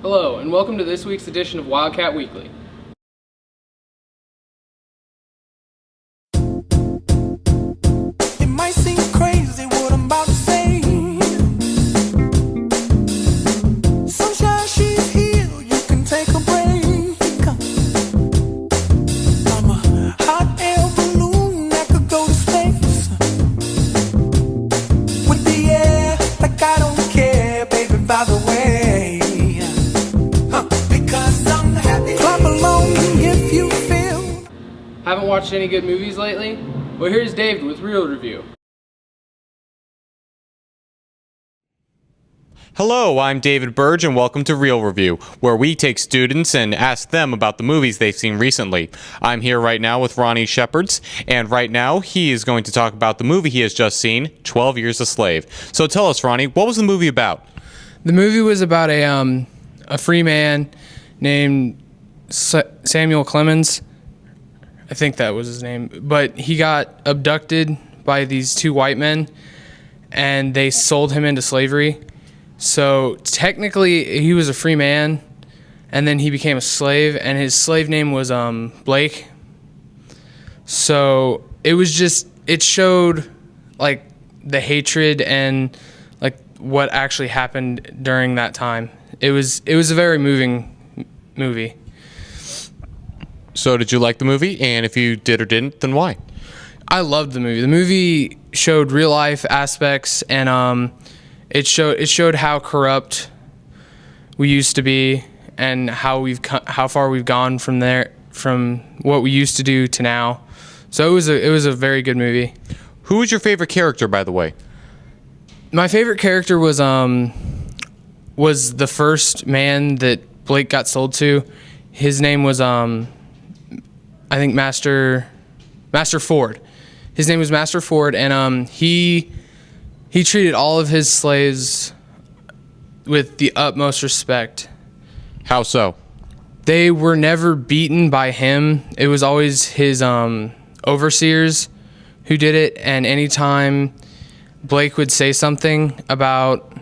Hello, and welcome to this week's edition of Wildcat Weekly. It might seem crazy what I'm about to say. Sunshine, she's here, you can take a break. I'm a hot air balloon that could go to space. With the air, like I don't care, baby, by the way. Because I'm happy. Clap along if you feel. Haven't watched any good movies lately? Well, here's David with Real Review. Hello, I'm David Burge and welcome to Real Review, where we take students and ask them about the movies they've seen recently. I'm here right now with Ronnie Shepherds, and right now he is going to talk about the movie he has just seen, 12 Years a Slave. So tell us, Ronnie, what was the movie about? The movie was about a free man named Samuel Clemens. I think that was his name. But he got abducted by these two white men, and they sold him into slavery. So technically, he was a free man, and then he became a slave, and his slave name was Blake. So it showed like the hatred and like what actually happened during that time. It was a very moving movie. So did you like the movie? And if you did or didn't, then why? I loved the movie. The movie showed real life aspects, and it showed how corrupt we used to be, and how far we've gone from there, from what we used to do to now. So it was a very good movie. Who was your favorite character, by the way? My favorite character was the first man that Blake got sold to. His name was I think Master Ford. His name was Master Ford, and he treated all of his slaves with the utmost respect. How so? They were never beaten by him. It was always his overseers who did it, and anytime Blake would say something about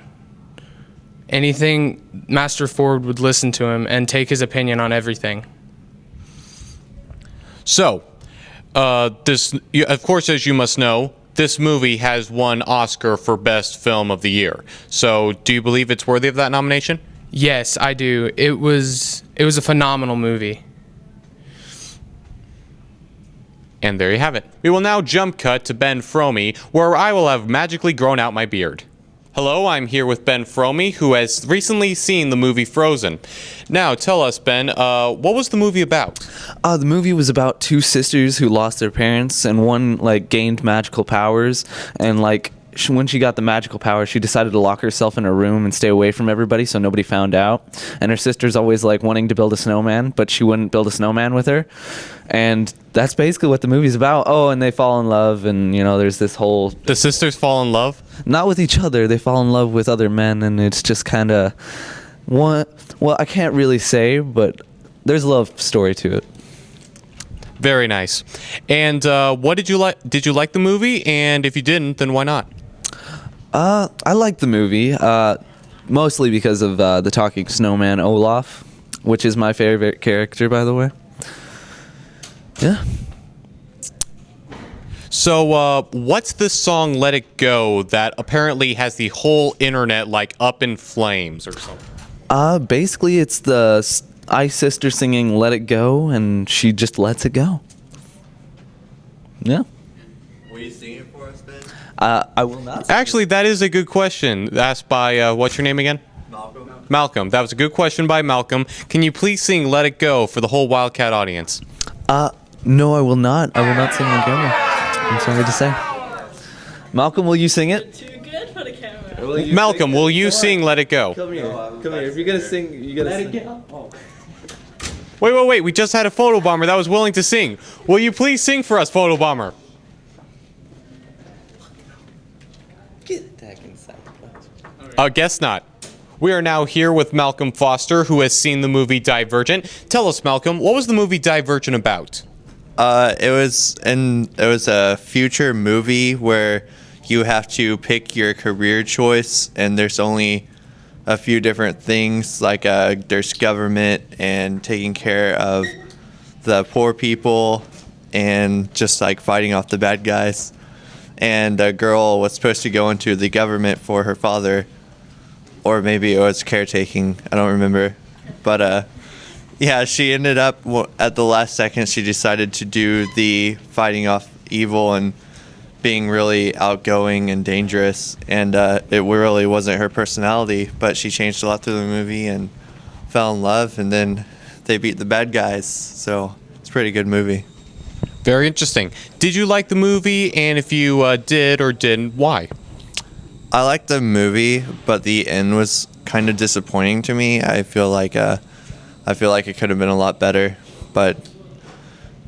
anything, Master Ford would listen to him and take his opinion on everything. So, of course, as you must know, this movie has won Oscar for Best Film of the Year. So, do you believe it's worthy of that nomination? Yes, I do. It was a phenomenal movie. And there you have it. We will now jump cut to Ben Fromey, where I will have magically grown out my beard. Hello, I'm here with Ben Fromey, who has recently seen the movie Frozen. Now, tell us, Ben, what was the movie about? The movie was about two sisters who lost their parents, and one gained magical powers, and when she got the magical power, she decided to lock herself in a room and stay away from everybody so nobody found out. And her sister's always wanting to build a snowman, but she wouldn't build a snowman with her. And that's basically what the movie's about. Oh, and they fall in love, and there's this whole... The sisters fall in love? Not with each other. They fall in love with other men, and it's just kind of... Well, I can't really say, but there's a love story to it. Very nice. And what did you like? Did you like the movie? And if you didn't, then why not? I liked the movie, mostly because of the talking snowman Olaf, which is my favorite character, by the way. Yeah. So, what's this song, Let It Go, that apparently has the whole internet, up in flames or something? Basically, it's the Ice Sister singing Let It Go, and she just lets it go. Yeah. Will you sing it for us, Ben? I will not. Actually, that is a good question asked by, what's your name again? Malcolm. Malcolm. That was a good question by Malcolm. Can you please sing Let It Go for the whole Wildcat audience? No, I will not. I will not sing on camera. I'm sorry to say. Malcolm, will you sing it? Too good for the camera. Malcolm, will you sing Let It Go? Come here. Come here. If you're gonna sing, you gotta Let sing. it go. Oh. Wait. We just had a photo bomber that was willing to sing. Will you please sing for us, photo bomber? Get back inside. Guess not. We are now here with Malcolm Foster, who has seen the movie Divergent. Tell us, Malcolm, what was the movie Divergent about? It was a future movie where you have to pick your career choice, and there's only a few different things, like there's government and taking care of the poor people and just like fighting off the bad guys. And a girl was supposed to go into the government for her father, or maybe it was caretaking, I don't remember. But yeah, she ended up at the last second, she decided to do the fighting off evil and being really outgoing and dangerous, and it really wasn't her personality, but she changed a lot through the movie and fell in love, and then they beat the bad guys, so it's a pretty good movie. Very interesting. Did you like the movie, and if you did or didn't, why? I liked the movie, but the end was kind of disappointing to me. I feel like it could have been a lot better, but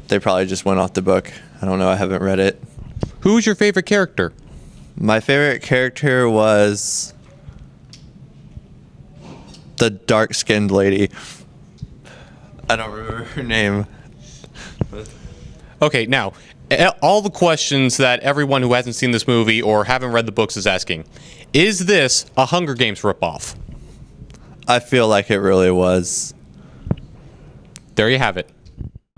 they probably just went off the book. I don't know, I haven't read it. Who was your favorite character? My favorite character was the dark-skinned lady. I don't remember her name. Okay, now, all the questions that everyone who hasn't seen this movie or haven't read the books is asking. Is this a Hunger Games ripoff? I feel like it really was. There you have it.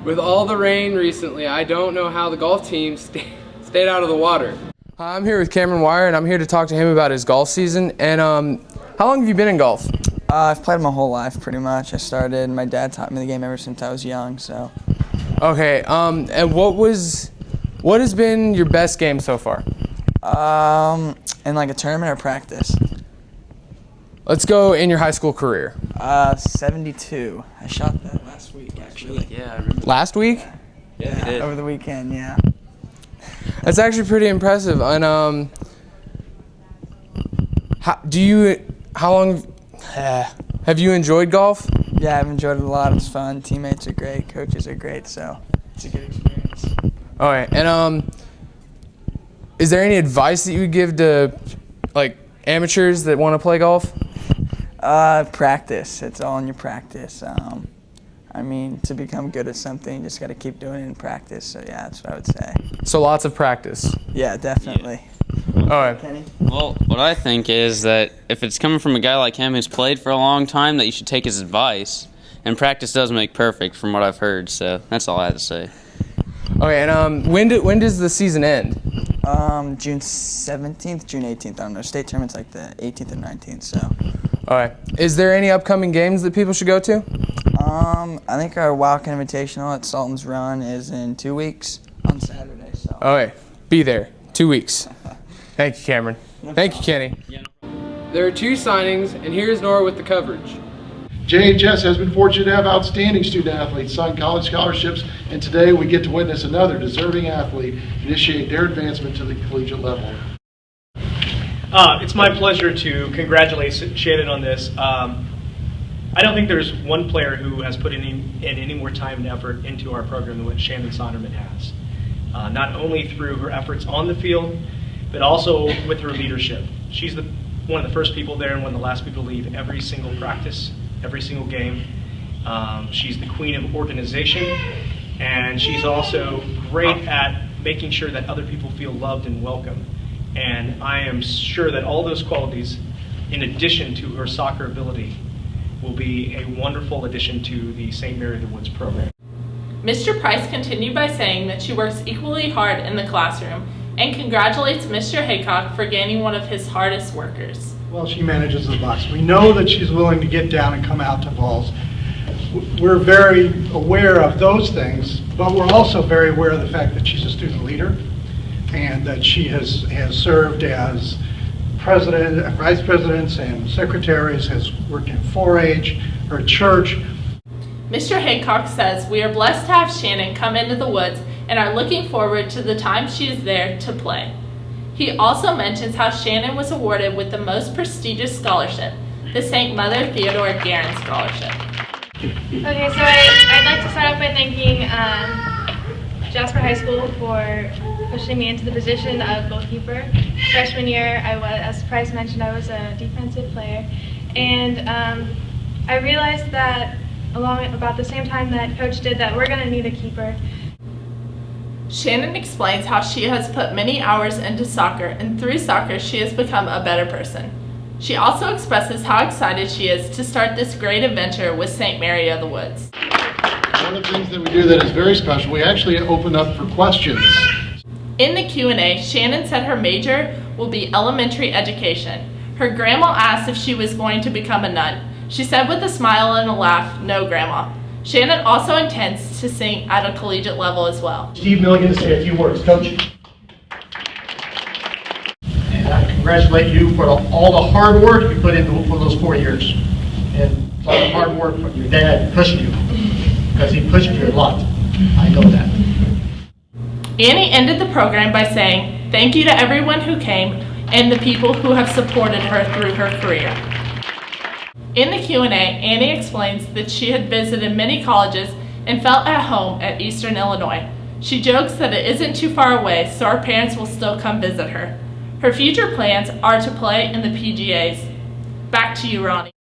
With all the rain recently, I don't know how the golf team stayed out of the water. I'm here with Cameron Wire, and I'm here to talk to him about his golf season. And how long have you been in golf? I've played my whole life, pretty much. My dad taught me the game ever since I was young, so. Okay, and what has been your best game so far? In like a tournament or practice? Let's go in your high school career. 72. I shot that last week, actually. Yeah, I remember. Last week? Yeah, you did. Over the weekend, yeah. That's actually pretty impressive. And how long have you enjoyed golf? Yeah, I've enjoyed it a lot. It's fun. Teammates are great. Coaches are great, so it's a good experience. All right, and is there any advice that you would give to like amateurs that want to play golf? Practice. It's all in your practice. I mean, to become good at something, you just got to keep doing it in practice. So yeah, that's what I would say. So lots of practice. Yeah, definitely. All right. Kenny? Well, what I think is that if it's coming from a guy like him who's played for a long time, that you should take his advice. And practice does make perfect, from what I've heard. So that's all I have to say. Okay, and when does the season end? June 17th, June 18th. I don't know. State tournament's like the 18th and 19th. So. All right. Is there any upcoming games that people should go to? I think our Wildcat Invitational at Sultan's Run is in 2 weeks on Saturday. So. Okay. Be there. 2 weeks. Thank you, Cameron. Thank you, Kenny. There are 2 signings, and here's Nora with the coverage. JHS has been fortunate to have outstanding student athletes sign college scholarships, and today we get to witness another deserving athlete initiate their advancement to the collegiate level. It's my pleasure to congratulate Shannon on this. I don't think there's one player who has put in any more time and effort into our program than what Shannon Sonderman has. Not only through her efforts on the field, but also with her leadership. She's one of the first people there and one of the last people to leave every single practice, every single game. She's the queen of organization, and she's also great at making sure that other people feel loved and welcome. And I am sure that all those qualities, in addition to her soccer ability, will be a wonderful addition to the St. Mary of the Woods program. Mr. Price continued by saying that she works equally hard in the classroom and congratulates Mr. Haycock for gaining one of his hardest workers. Well, she manages the box. We know that she's willing to get down and come out to balls. We're very aware of those things, but we're also very aware of the fact that she's a student leader and that she has served as president, vice presidents, and secretaries, has worked in 4-H, her church. Mr. Haycock says, "We are blessed to have Shannon come into the Woods and are looking forward to the time she is there to play." He also mentions how Shannon was awarded with the most prestigious scholarship, the St. Mother Theodore Guerin Scholarship. Okay, so I'd like to start off by thanking Jasper High School for pushing me into the position of goalkeeper. Freshman year, as Price mentioned, I was a defensive player, and I realized that about the same time that Coach did that we're going to need a keeper. Shannon explains how she has put many hours into soccer, and through soccer she has become a better person. She also expresses how excited she is to start this great adventure with St. Mary of the Woods. One of the things that we do that is very special, we actually open up for questions. In the Q&A, Shannon said her major will be elementary education. Her grandma asked if she was going to become a nun. She said with a smile and a laugh, "No, Grandma." Shannon also intends to sing at a collegiate level as well. Steve Milligan to say a few words. Coach. And I congratulate you for all the hard work you put into for those 4 years. And all the hard work from your dad pushing you, because he pushed you a lot. I know that. Annie ended the program by saying, "Thank you to everyone who came and the people who have supported her through her career." In the Q&A, Annie explains that she had visited many colleges and felt at home at Eastern Illinois. She jokes that it isn't too far away, so her parents will still come visit her. Her future plans are to play in the PGAs. Back to you, Ronnie.